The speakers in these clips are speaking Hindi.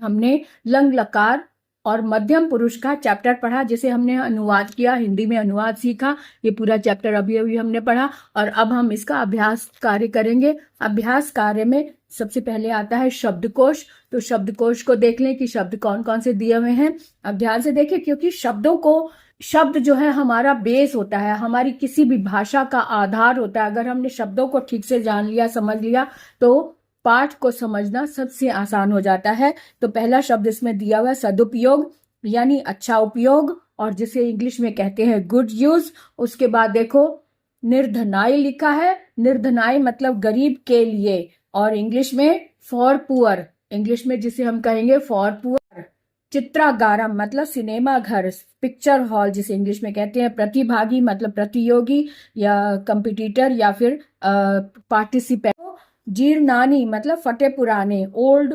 हमने लंग लकार और मध्यम पुरुष का चैप्टर पढ़ा, जिसे हमने अनुवाद किया, हिंदी में अनुवाद सीखा। ये पूरा चैप्टर अभी अभी हमने पढ़ा और अब हम इसका अभ्यास कार्य करेंगे। अभ्यास कार्य में सबसे पहले आता है शब्दकोश। तो शब्दकोश को देख लें कि शब्द कौन कौन से दिए हुए हैं। अब ध्यान से देखें, क्योंकि शब्द जो है हमारा बेस होता है, हमारी किसी भी भाषा का आधार होता है। अगर हमने शब्दों को ठीक से जान लिया, समझ लिया, तो पाठ को समझना सबसे आसान हो जाता है। तो पहला शब्द इसमें दिया हुआ है सदुपयोग, यानी अच्छा उपयोग, और जिसे इंग्लिश में कहते हैं गुड यूज। उसके बाद देखो निर्धनाय लिखा है। निर्धनाय मतलब गरीब के लिए, और इंग्लिश में फॉर पुअर, इंग्लिश में जिसे हम कहेंगे फॉर पुअर। चित्रागारम मतलब सिनेमा घर, पिक्चर हॉल जिसे इंग्लिश में कहते हैं। प्रतिभागी मतलब प्रतियोगी या कंपिटिटर या फिर पार्टिसिपेंट। जीर्णानी मतलब फटे पुराने, ओल्ड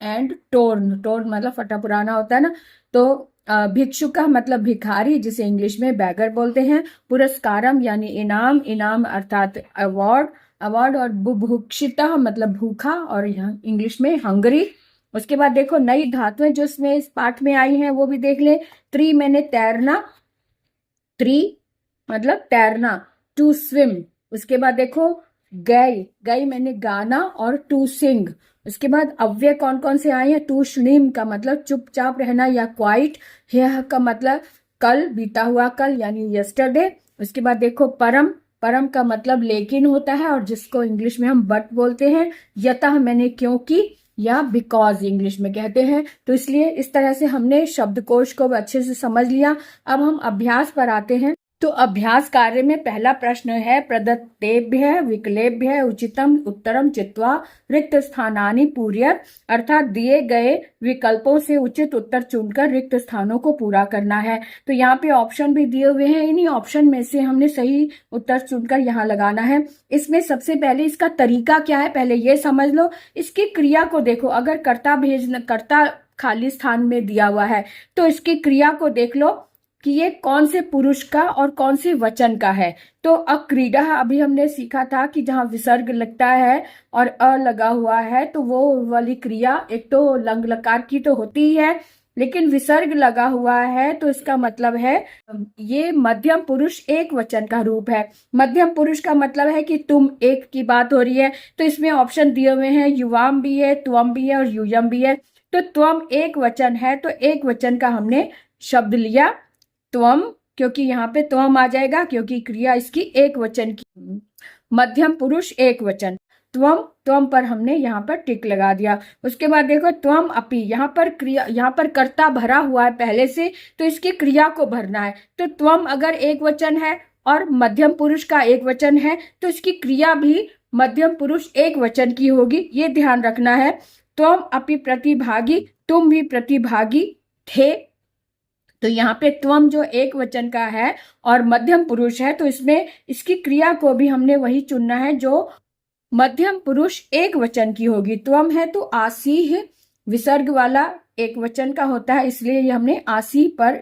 एंड टोर्न, टोर्न मतलब फटा पुराना होता है ना। तो भिक्षुका मतलब भिखारी, जिसे इंग्लिश में बैगर बोलते हैं। पुरस्कारम यानी इनाम, इनाम अर्थात अवार्ड, अवार्ड। और बुभुक्षिता मतलब भूखा, और यहाँ इंग्लिश में हंगरी। उसके बाद देखो नई धातुएं जो इसमें इस पाठ में आई हैं वो भी देख ले। त्रि मैंने तैरना, त्रि मतलब तैरना, टू स्विम। उसके बाद देखो गई, गई मैंने गाना, और टू सिंग। उसके बाद अव्यय कौन कौन से आए हैं। टू श्रीम का मतलब चुपचाप रहना या क्वाइट। यह का मतलब कल, बीता हुआ कल यानी यस्टरडे। उसके बाद देखो परम, परम का मतलब लेकिन होता है, और जिसको इंग्लिश में हम बट बोलते हैं। यतः मैंने क्योंकि, या बिकॉज इंग्लिश में कहते हैं। तो इसलिए इस तरह से हमने शब्दकोश को अच्छे से समझ लिया। अब हम अभ्यास पर आते हैं। तो अभ्यास कार्य में पहला प्रश्न है प्रदत्तेभ्य विकलेभ्य उचितम उत्तरम चित्वा रिक्त स्थानानि पूर्य, अर्थात दिए गए विकल्पों से उचित उत्तर चुनकर रिक्त स्थानों को पूरा करना है। तो यहाँ पे ऑप्शन भी दिए हुए हैं, इन्हीं ऑप्शन में से हमने सही उत्तर चुनकर यहाँ लगाना है। इसमें सबसे पहले इसका तरीका क्या है पहले ये समझ लो। इसकी क्रिया को देखो, अगर कर्ता खाली स्थान में दिया हुआ है तो इसकी क्रिया को देख लो कि ये कौन से पुरुष का और कौन से वचन का है। तो अक्रीड़ा अभी हमने सीखा था कि जहां विसर्ग लगता है और अ लगा हुआ है तो वो वाली क्रिया एक तो लंग लकार की तो होती ही है, लेकिन विसर्ग लगा हुआ है तो इसका मतलब है ये मध्यम पुरुष एक वचन का रूप है। मध्यम पुरुष का मतलब है कि तुम एक की बात हो रही है। तो इसमें ऑप्शन दिए हुए हैं, युवाम भी है, त्वम भी है और यूयम भी है। तो त्वम एक वचन है, तो एक वचन का हमने शब्द लिया त्वम, क्योंकि यहाँ पे त्वम आ जाएगा क्योंकि क्रिया इसकी एक वचन की। मध्यम पुरुष एक वचन, त्वम, त्वम पर हमने यहाँ पर टिक लगा दिया। उसके बाद देखो त्वम अपि, यहाँ पर क्रिया, यहाँ पर कर्ता भरा हुआ है पहले से, तो इसकी क्रिया को भरना है। तो त्वम अगर एक वचन है और मध्यम पुरुष का एक वचन है तो इसकी क्रिया भी मध्यम पुरुष एक वचन की होगी, ये ध्यान रखना है। त्वम अपि प्रतिभागी, तुम भी प्रतिभागी थे। तो यहाँ पे त्वम जो एक वचन का है और मध्यम पुरुष है, तो इसमें इसकी क्रिया को भी हमने वही चुनना है जो मध्यम पुरुष एक वचन की होगी। त्वम है तो आसीह विसर्ग वाला एक वचन का होता है, इसलिए ये हमने आसी पर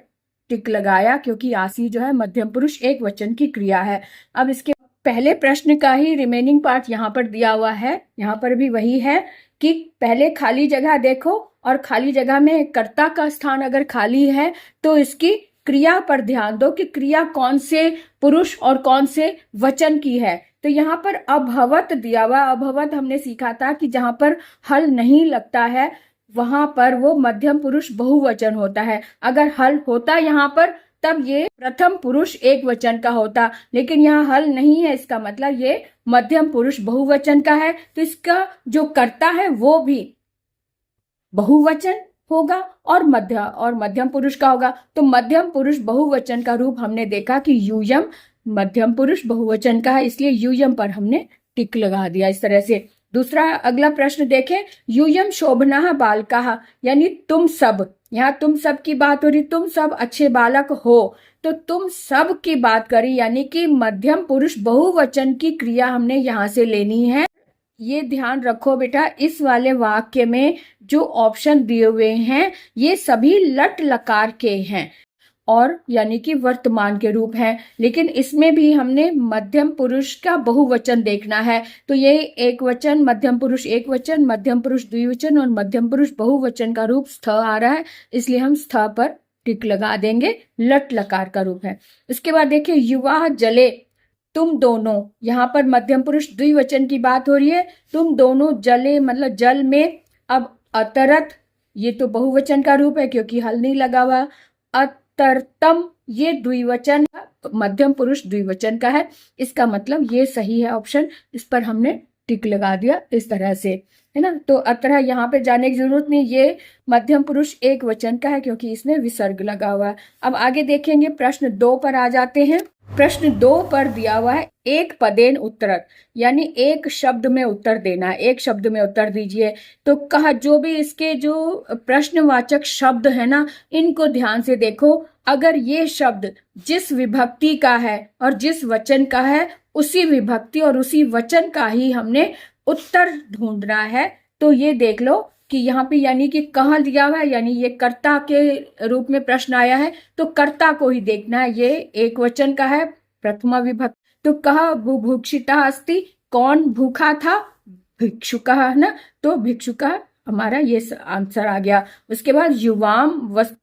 टिक लगाया क्योंकि आसी जो है मध्यम पुरुष एक वचन की क्रिया है। अब इसके पहले प्रश्न का ही रिमेनिंग पार्ट यहाँ पर दिया हुआ है। यहाँ पर भी वही है कि पहले खाली जगह देखो और खाली जगह में कर्ता का स्थान अगर खाली है तो इसकी क्रिया पर ध्यान दो कि क्रिया कौन से पुरुष और कौन से वचन की है। तो यहाँ पर अभवत दिया हुआ, अभवत हमने सीखा था कि जहां पर हल नहीं लगता है वहां पर वो मध्यम पुरुष बहुवचन होता है। अगर हल होता यहाँ पर तब ये प्रथम पुरुष एक वचन का होता, लेकिन यहाँ हल नहीं है, इसका मतलब ये मध्यम पुरुष बहुवचन का है। तो इसका जो कर्ता है वो भी बहुवचन होगा और मध्यम पुरुष का होगा। तो मध्यम पुरुष बहुवचन का रूप हमने देखा कि यूयम मध्यम पुरुष बहुवचन का है, इसलिए यूयम पर हमने टिक लगा दिया इस तरह से। दूसरा अगला प्रश्न देखें, यूयम शोभना बालका, यानी तुम सब, यहाँ तुम सब की बात हो रही, तुम सब अच्छे बालक हो, तो तुम सब की बात करी, यानी कि मध्यम पुरुष बहुवचन की क्रिया हमने यहाँ से लेनी है। ये ध्यान रखो बेटा, इस वाले वाक्य में जो ऑप्शन दिए हुए हैं ये सभी लट लकार के हैं। और यानी कि वर्तमान के रूप हैं। लेकिन इसमें भी हमने मध्यम पुरुष का बहुवचन देखना है। तो ये एक वचन, मध्यम पुरुष एक वचन, मध्यम पुरुष द्विवचन और मध्यम पुरुष बहुवचन का रूप स्थ आ रहा है, इसलिए हम स्थ पर टिक लगा देंगे। लट लकार का रूप है। इसके बाद देखिए युवा जले, तुम दोनों, यहाँ पर मध्यम पुरुष द्विवचन की बात हो रही है। तुम दोनों जले मतलब जल में। अब अतरत, ये तो बहुवचन का रूप है क्योंकि हल नहीं लगा हुआ। अतरतम ये द्विवचन, मध्यम पुरुष द्विवचन का है, इसका मतलब ये सही है ऑप्शन। इस पर हमने टिक लगा दिया इस तरह से, है ना। तो अतः यहाँ पे जाने की जरूरत नहीं, ये मध्यम पुरुष एक वचन का है क्योंकि इसमें विसर्ग लगा हुआ है। अब आगे देखेंगे, प्रश्न 2 पर आ जाते हैं। प्रश्न 2 पर दिया हुआ है एक पदेन उत्तरत, यानी एक शब्द में उत्तर देना है। एक शब्द में उत्तर दीजिए। तो कहा जो भी इसके जो प्रश्नवाचक शब्द है ना, इनको ध्यान से देखो। अगर ये शब्द जिस विभक्ति का है और जिस वचन का है, उसी विभक्ति और उसी वचन का ही हमने उत्तर ढूंढना है। तो ये देख लो कि यहाँ पे यानी कि कहाँ दिया हुआ है, यानी ये कर्ता के रूप में प्रश्न आया है, तो कर्ता को ही देखना है। ये एक वचन का है, प्रथमा विभक्ति। तो कहा बुभुक्षिता अस्ति, कौन भूखा था, भिक्षुक है ना, तो भिक्षुक हमारा ये आंसर आ गया। उसके बाद युवाम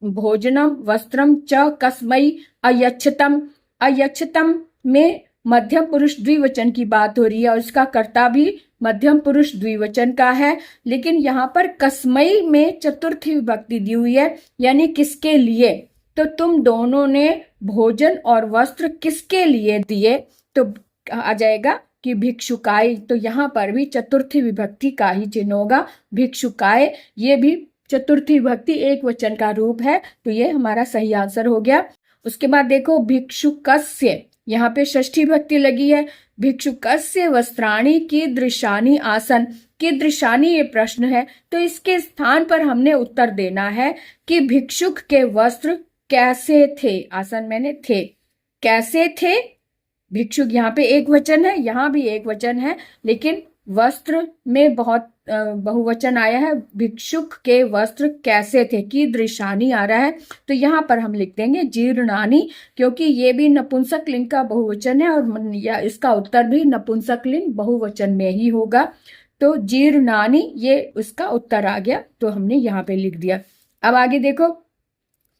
भोजनम वस्त्रम च कस्मई अयच्छतम, अयच्छतम में मध्यम पुरुष द्विवचन की बात हो रही है और इसका कर्ता भी मध्यम पुरुष द्विवचन का है। लेकिन यहाँ पर कस्मई में चतुर्थी विभक्ति दी हुई है, यानी किसके लिए। तो तुम दोनों ने भोजन और वस्त्र किसके लिए दिए, तो आ जाएगा कि भिक्षुकाय। तो यहाँ पर भी चतुर्थी विभक्ति का ही चिन्ह होगा, भिक्षुकाय। ये भी चतुर्थी विभक्ति एक वचन का रूप है, तो ये हमारा सही आंसर हो गया। उसके बाद देखो भिक्षुकस्य, यहाँ पे षष्ठी विभक्ति लगी है। भिक्षुकस्य वस्त्राणि कीदृशानि आसन, कीदृशानि ये प्रश्न है, तो इसके स्थान पर हमने उत्तर देना है कि भिक्षुक के वस्त्र कैसे थे। आसन मैंने थे, कैसे थे। भिक्षुक यहाँ पे एक वचन है, यहाँ भी एक वचन है, लेकिन वस्त्र में बहुत बहुवचन आया है। भिक्षुक के वस्त्र कैसे थे, कीदृशानि आ रहा है, तो यहाँ पर हम लिख देंगे जीर्णानि, क्योंकि ये भी नपुंसक लिंग का बहुवचन है और इसका उत्तर भी नपुंसक लिंग बहुवचन में ही होगा। तो जीर्णानि ये उसका उत्तर आ गया, तो हमने यहाँ पे लिख दिया। अब आगे देखो,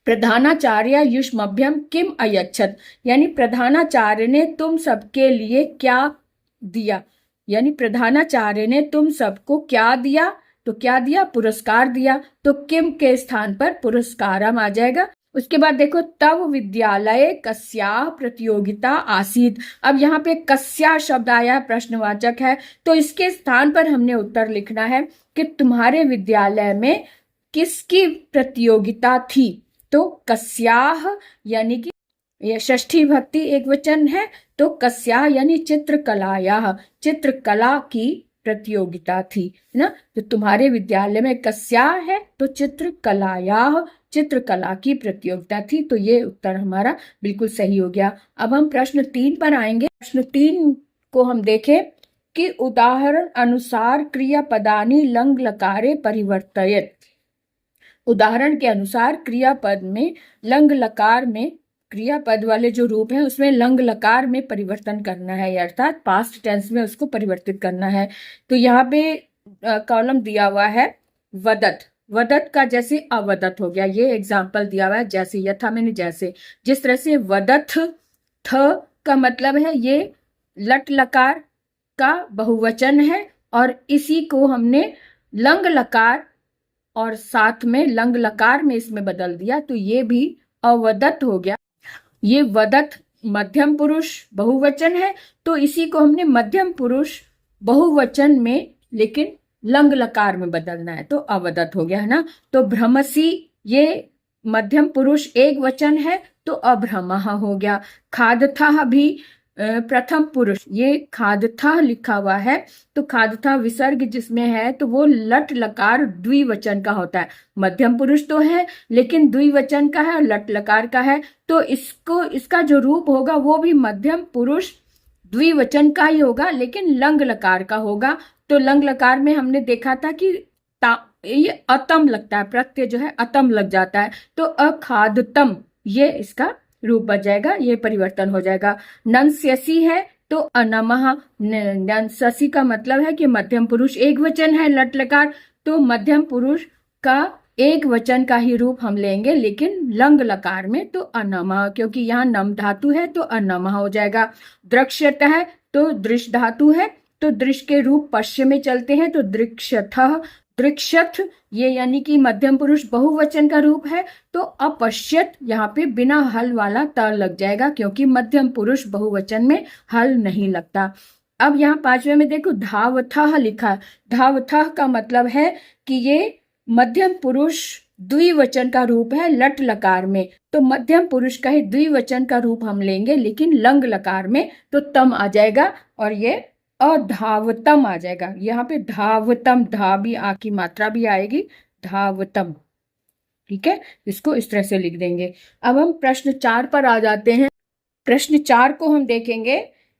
प्रधानाचार्य युष्मभ्यम किम अयच्छत, यानी प्रधानाचार्य ने तुम सबके लिए क्या दिया, यानी प्रधानाचार्य ने तुम सबको क्या दिया, तो क्या दिया, पुरस्कार दिया। तो किम के स्थान पर पुरस्कारम आ जाएगा। उसके बाद देखो, तव विद्यालय कस्याः प्रतियोगिता आसीत्। अब यहाँ पे कस्या शब्द आया, प्रश्नवाचक है, तो इसके स्थान पर हमने उत्तर लिखना है कि तुम्हारे विद्यालय में किसकी प्रतियोगिता थी। तो कस्याः यानी कि यह षष्ठी विभक्ति एक वचन है, तो कस्याः यानी चित्रकलायाः, चित्रकला की प्रतियोगिता थी ना। तो तुम्हारे विद्यालय में कस्याः है तो चित्रकलायाः, चित्रकला की प्रतियोगिता थी। तो ये उत्तर हमारा बिल्कुल सही हो गया। अब हम प्रश्न 3 पर आएंगे। प्रश्न 3 को हम देखें कि उदाहरण अनुसार क्रियापदानि लंग लकारे परिवर्तयेत्। उदाहरण के अनुसार क्रियापद में लंग लकार में, क्रियापद वाले जो रूप है उसमें लंग लकार में परिवर्तन करना है, अर्थात पास्ट टेंस में उसको परिवर्तित करना है। तो यहाँ पे कॉलम दिया हुआ है वदत, वदत का जैसे अवदत हो गया, ये एग्जाम्पल दिया हुआ है जैसे यथा मैंने जैसे, जिस तरह से वदत थ का मतलब है ये लट लकार का बहुवचन है और इसी को हमने लंग लकार और साथ में लंग लकार में इसमें बदल दिया, तो ये भी अवदत हो गया। ये वदत मध्यम पुरुष बहुवचन है, तो इसी को हमने मध्यम पुरुष बहुवचन में लेकिन लंग लकार में बदलना है, तो अवदत हो गया है ना। तो भ्रमसी ये मध्यम पुरुष एक वचन है, तो अभ्रमः हो गया। खादथा भी प्रथम पुरुष, ये खादथा लिखा हुआ है, तो खादथा विसर्ग जिसमें है तो वो लट लकार द्विवचन का होता है। मध्यम पुरुष तो है लेकिन द्विवचन का है और लट लकार का है, तो इसको इसका जो रूप होगा वो भी मध्यम पुरुष द्विवचन का ही होगा, लेकिन लंग लकार का होगा। तो लंग लकार में हमने देखा था कि ये अतम लगता है, प्रत्यय जो है अतम लग जाता है, तो अखादतम ये इसका रूप बच जाएगा, ये परिवर्तन हो जाएगा। नंस्यसी है तो अनमः। नंस्यसी का मतलब है कि मध्यम पुरुष एक वचन है लट लकार, तो मध्यम पुरुष का एक वचन का ही रूप हम लेंगे, लेकिन लंग लकार में तो अनमः, क्योंकि यहाँ नम धातु है तो अनमः हो जाएगा। दृक्ष्यत है तो दृश धातु है, तो दृश के रूप पश्चिम में चलते हैं, तो दृक्षथ दृक्षथ, ये यानी कि मध्यम पुरुष बहुवचन का रूप है, तो अपश्यत यहाँ पे बिना हल वाला त लग जाएगा, क्योंकि मध्यम पुरुष बहुवचन में हल नहीं लगता। अब यहाँ पांचवे में देखो धावथः लिखा है। धावथः का मतलब है कि ये मध्यम पुरुष द्विवचन का रूप है लट लकार में, तो मध्यम पुरुष का ही द्विवचन का रूप हम लेंगे, लेकिन लंग लकार में तो तम आ जाएगा और ये अधावतम आ जाएगा। यहाँ पे धावतम, धा भी आ की मात्रा भी आएगी, धावतम। ठीक है, इसको इस तरह से लिख देंगे। अब हम प्रश्न 4 पर आ जाते हैं। प्रश्न 4 को हम देखेंगे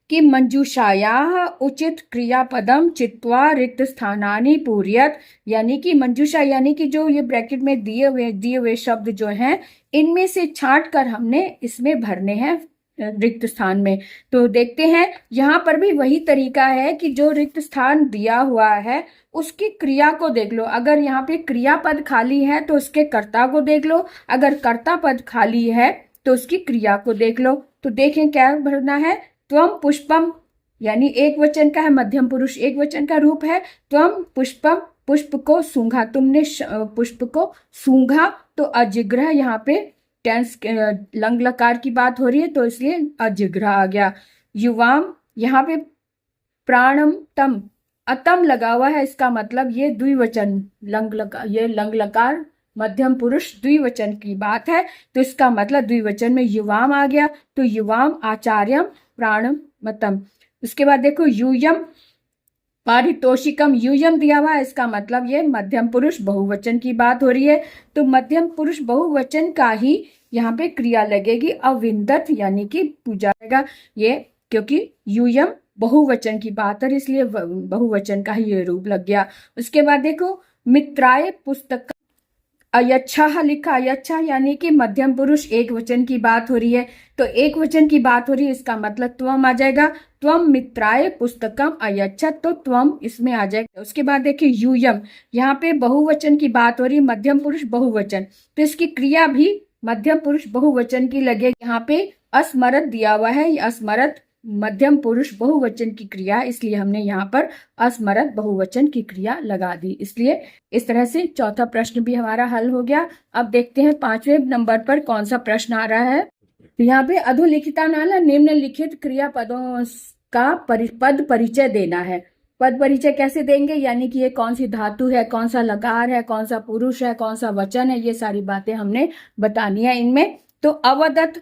कि मंजूषायाः उचित क्रियापदम चित्वा रिक्त स्थानानि पूर्यत, यानी कि मंजूषा यानी कि जो ये ब्रैकेट में दिए हुए शब्द जो हैं, इनमें से छांट कर हमने इसमें भरने हैं रिक्त स्थान में। तो देखते हैं, यहाँ पर भी वही तरीका है कि जो रिक्त स्थान दिया हुआ है उसकी क्रिया को देख लो। अगर यहाँ पे क्रियापद खाली है तो उसके कर्ता को देख लो, अगर कर्ता पद खाली है तो उसकी क्रिया को देख लो। तो देखें क्या भरना है। त्वम पुष्पम, यानी एक वचन का है, मध्यम पुरुष एक वचन का रूप है। त्वम पुष्पम, पुष्प को सूंघा, तुमने पुष्प को सूंघा, तो अजिग्रह यहाँ पे टेंस लंग लकार की बात हो रही है, तो इसलिए अजिग्रह आ गया। युवाम, यहाँ पे प्राणम तम, अतम लगा हुआ है, इसका मतलब ये द्विवचन लंग लकार, ये लंग लकार मध्यम पुरुष द्विवचन की बात है, तो इसका मतलब द्विवचन में युवाम आ गया, तो युवाम आचार्यम प्राणम मतम। उसके बाद देखो यूयम पारितोषिकम, यूयम दिया हुआ है, इसका मतलब ये मध्यम पुरुष बहुवचन की बात हो रही है, तो मध्यम पुरुष बहुवचन का ही यहाँ पे क्रिया लगेगी अविंदत, यानी कि पूजा जाएगा ये, क्योंकि यूयम बहुवचन की बात है इसलिए बहुवचन का ही ये रूप लग गया। उसके बाद देखो मित्राय पुस्तक अयच्छा लिखा, अयच्छा यानी कि मध्यम पुरुष एक वचन की बात हो रही है, तो एक वचन की बात हो रही है, इसका मतलब त्वम आ जाएगा। त्वम मित्राय पुस्तकम अयच्छत, तो त्वम इसमें आ जाएगा। उसके बाद देखिए यूयम, यहाँ पे बहुवचन की बात हो रही है, मध्यम पुरुष बहुवचन, तो इसकी क्रिया भी मध्यम पुरुष बहुवचन की लगेगी। यहाँ पे अस्मरत दिया हुआ है, अस्मरत मध्यम पुरुष बहुवचन की क्रिया, इसलिए हमने यहाँ पर अस्मरत बहुवचन की क्रिया लगा दी। इसलिए इस तरह से चौथा प्रश्न भी हमारा हल हो गया। अब देखते हैं 5वें नंबर पर कौन सा प्रश्न आ रहा है। तो यहाँ पे अधोलिखिता नाला निम्नलिखित क्रियापदों का पद परिचय देना है। पद परिचय कैसे देंगे, यानी कि ये कौन सी धातु है, कौन सा लकार है, कौन सा पुरुष है, कौन सा वचन है, ये सारी बातें हमने बतानी है इनमें। तो अवदत्त,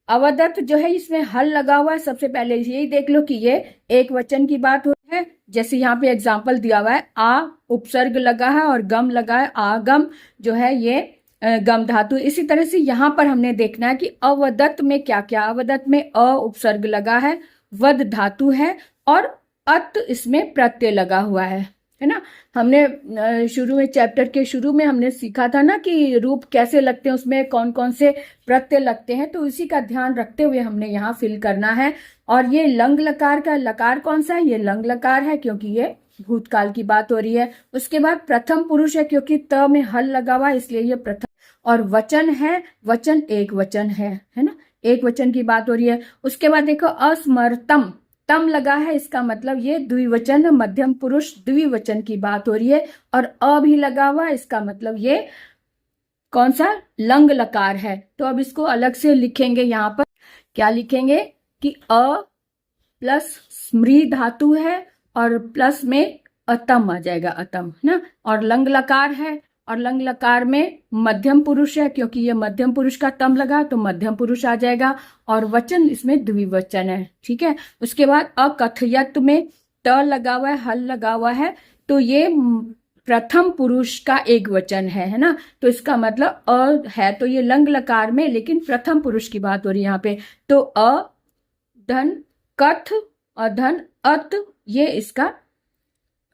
अवदत्त जो है इसमें हल लगा हुआ है, सबसे पहले यही देख लो कि ये एक वचन की बात हो रही है। जैसे यहाँ पे एग्जाम्पल दिया हुआ है, आ उपसर्ग लगा है और गम लगा है, आगम जो है ये गम धातु। इसी तरह से यहाँ पर हमने देखना है कि अवदत्त में क्या क्या, अवदत्त में अ उपसर्ग लगा है, वद धातु है और अत इसमें प्रत्यय लगा हुआ है ना। हमने शुरू में चैप्टर के शुरू में हमने सीखा था ना कि रूप कैसे लगते हैं, उसमें कौन कौन से प्रत्यय लगते हैं, तो इसी का ध्यान रखते हुए हमने यहाँ फिल करना है। और ये लंग लकार का लकार कौन सा है, ये लंग लकार है, क्योंकि ये भूतकाल की बात हो रही है। उसके बाद प्रथम पुरुष है, क्योंकि त में हल लगा हुआ है इसलिए ये प्रथम, और वचन है, वचन एक वचन है ना, एक वचन की बात हो रही है। उसके बाद देखो अस्मरतम, तम लगा है, इसका मतलब ये द्विवचन मध्यम पुरुष द्विवचन की बात हो रही है, और अ भी लगा हुआ, इसका मतलब ये कौन सा लंग लकार है। तो अब इसको अलग से लिखेंगे, यहाँ पर क्या लिखेंगे कि अ प्लस स्मृ धातु है और प्लस में अतम आ जाएगा, अतम ना, और लंग लकार है, और लंग लकार में मध्यम पुरुष है, क्योंकि ये मध्यम पुरुष का तम लगा तो मध्यम पुरुष आ जाएगा, और वचन इसमें द्विवचन है। ठीक है, उसके बाद अकथयत में त लगा हुआ है, हल लगा हुआ है, तो ये प्रथम पुरुष का एक वचन है ना, तो इसका मतलब अ है, तो ये लंग लकार में, लेकिन प्रथम पुरुष की बात हो रही है यहाँ पे, तो अ धन कथ और धन अत, ये इसका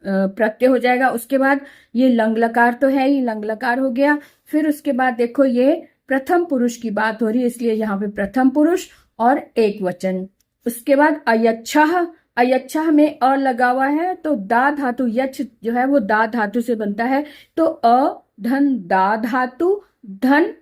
प्रत्यय हो जाएगा। उसके बाद ये लंग लकार तो है ही, लंग लकार हो गया। फिर उसके बाद देखो ये प्रथम पुरुष की बात हो रही है, इसलिए यहाँ पे प्रथम पुरुष और एक वचन। उसके बाद अयच्छः, अयच्छः में अ लगा हुआ है, तो दा धातु, यच्छ जो है वो दा धातु से बनता है, तो अ धन दा धातु धन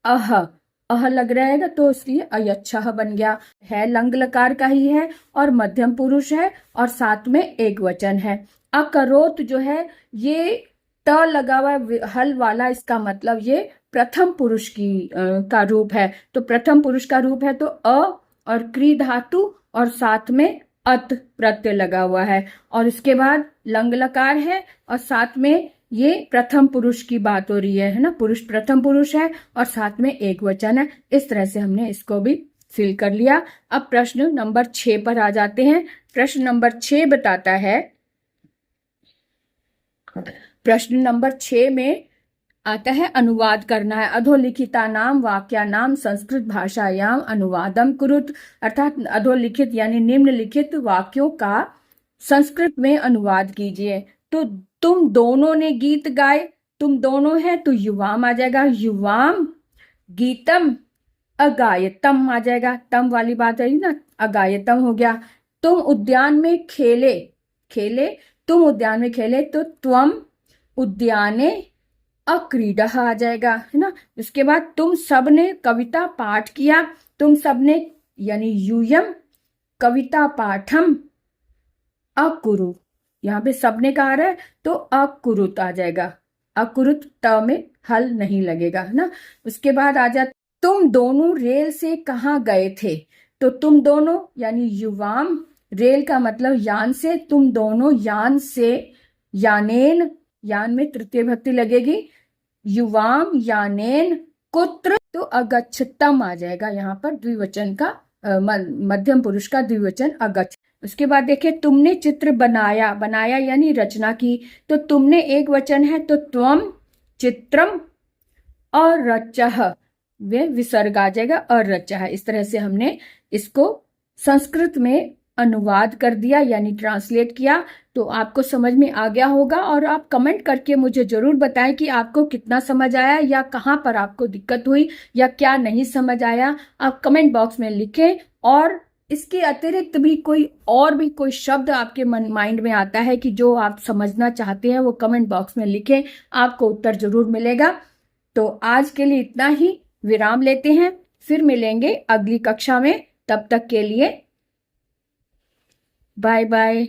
अह लग रहेगा, तो इसलिए अयच्छः बन गया। है लंग लकार का ही है और मध्यम पुरुष है और साथ में एक वचन है। अकरोत जो है ये त लगा हुआ हल वाला, इसका मतलब ये प्रथम पुरुष का रूप है। तो प्रथम पुरुष का रूप है तो अ और क्री धातु और साथ में अत प्रत्यय लगा हुआ है, और इसके बाद लंग लकार है और साथ में ये प्रथम पुरुष की बात हो रही है ना, पुरुष प्रथम पुरुष है और साथ में एक वचन है। इस तरह से हमने इसको भी फिल कर लिया। अब प्रश्न नंबर 6 पर आ जाते हैं। प्रश्न नंबर 6 बताता है, प्रश्न नंबर 6 में आता है अनुवाद करना है। अधोलिखिता नाम वाक्या नाम संस्कृत भाषायाम अनुवादम कुरुत, अर्थात अधोलिखित यानी निम्नलिखित वाक्यों का संस्कृत में अनुवाद कीजिए। तो तुम दोनों ने गीत गाए, तुम दोनों है तो युवाम आ जाएगा, युवाम गीतम अगायतम आ जाएगा, तम वाली बात है ना, अगायतम हो गया। तुम उद्यान में खेले, खेले तुम उद्यान में खेले, तो त्वम उद्याने अक्रीडः आ जाएगा, है ना। उसके बाद तुम सबने कविता पाठ किया, तुम सबने यानी यूयम कविता पाठम अकुरु, यहाँ पे सबने कहा रहा है तो अकुरुत आ जाएगा, अकुरुत त में हल नहीं लगेगा, है ना। उसके बाद आ जा तुम दोनों रेल से कहाँ गए थे, तो तुम दोनों यानी युवाम, रेल का मतलब यान से, तुम दोनों यान से, यानेन, यान में तृतीय भक्ति लगेगी, युवाम यानेन कुत्र, तो अगच्छतम आ जाएगा यहाँ पर द्विवचन का, मध्यम पुरुष का द्विवचन अगच्छ। उसके बाद देखिए तुमने चित्र बनाया, बनाया यानी रचना की, तो तुमने एक वचन है तो त्वम चित्रम और रचः, वे विसर्ग आ जाएगा और रचः। इस तरह से हमने इसको संस्कृत में अनुवाद कर दिया यानी ट्रांसलेट किया। तो आपको समझ में आ गया होगा, और आप कमेंट करके मुझे जरूर बताएं कि आपको कितना समझ आया या कहाँ पर आपको दिक्कत हुई या क्या नहीं समझ आया, आप कमेंट बॉक्स में लिखें। और इसके अतिरिक्त भी कोई शब्द आपके माइंड में आता है कि जो आप समझना चाहते हैं, वो कमेंट बॉक्स में लिखें, आपको उत्तर जरूर मिलेगा। तो आज के लिए इतना ही, विराम लेते हैं, फिर मिलेंगे अगली कक्षा में। तब तक के लिए बाय बाय।